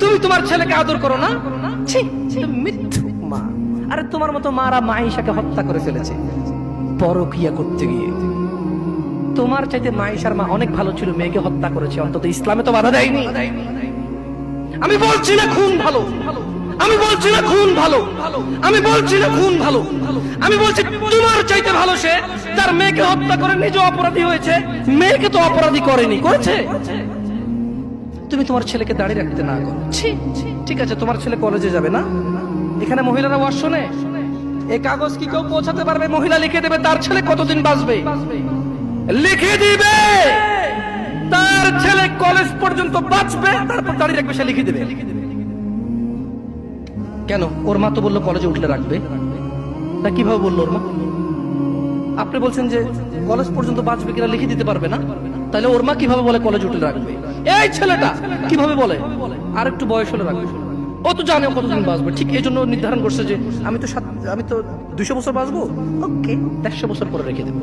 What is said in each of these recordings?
তুমি তোমার ছেলেকে আদর করো না? ছি, মিথ্যুক মা। আরে তোমার মতো মারা মাইশাকে হত্যা করে ফেলেছে পরকিয়া করতে গিয়ে। তোমার চাইতে মাইশার মা অনেক ভালো ছিল, মেয়েকে হত্যা করেছে, অন্তত ইসলামে তো বাধা দেয়নি। আমি বলছি না খুন ভালো, আমি বলছি না খুন ভালো, আমি বলছি না খুন ভালো, আমি বলছি তোমার চাইতে ভালো সে তার মেয়েকে হত্যা করে নিজে অপরাধী হয়েছে, মেয়েকে তো অপরাধী করেনি, করেছে। তুমি তোমার ছেলেকে দাঁড়িয়ে রাখতে না করো। ঠিক আছে, তোমার ছেলে কলেজে যাবে না, এখানে মহিলারা ওয়াজ শোনে, এই কাগজ কি কেউ পৌঁছাতে পারবে? মহিলা লিখে দেবে তার ছেলে কতদিন বাঁচবে, লিখে দিবে তার ছেলে কলেজ পর্যন্ত বাঁচবে, তারপর দাঁড়িয়ে রাখবে, সে লিখে দেবে। কেন? ওর মা তো বললো কলেজে উঠলে রাখবে, তা কিভাবে বললো ওর মা? আপনি বলছেন যে কলেজ পর্যন্ত বাঁচবে কিনা লিখে দিতে পারবে না, তাহলে ওর মা কিভাবে বলে কলেজ উঠলে রাখবে? এই ছেলেটা কিভাবে বলে আর একটু বয়স হলে রাখবে? ও তো জানে ও কতদিন বাঁচবে, ঠিক এই জন্য নির্ধারণ করছে যে আমি তো 200 বছর বাঁচবো, ওকে 150 বছর পরে রেখে দেবো।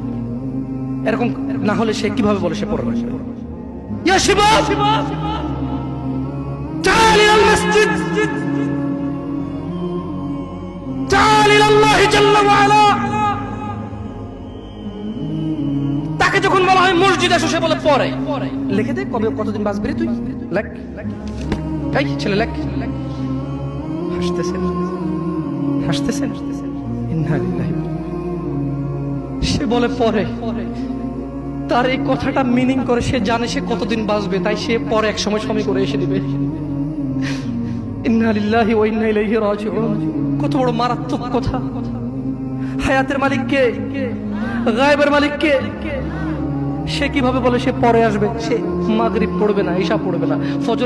এরকম না হলে সে কিভাবে বলে সে পরে রাখবে? ইয়া শিবাব, تعال إلى المسجد، تعال إلى الله جل وعلا। তাকে যখন বলা হয় মসজিদে এসো, সে বলে পরে। লিখে দে কবে কতদিন বাঁচবি রে তুই, লেখ। এই ছেলে লেখ। হাসতেছেন, হাসতেছেন। ইন্না লিল্লাহি। সে বলে পরে। তার এই কথাটা মিনিং করে সে জানে সে কতদিন বাঁচবে, তাই সে পরে এক সময় সময় করে এসে দিবে। ইন্না লিল্লাহি ওয়া ইন্না ইলাইহি রাজিউন। কত বড় মারাত্মক কথা। হায়াতের মালিক কে? গায়েবের মালিক কে? সে কিভাবে বলে সে পরে আসবে? সে মাগরিব পড়বে না, ইশা পড়বে না, ফজর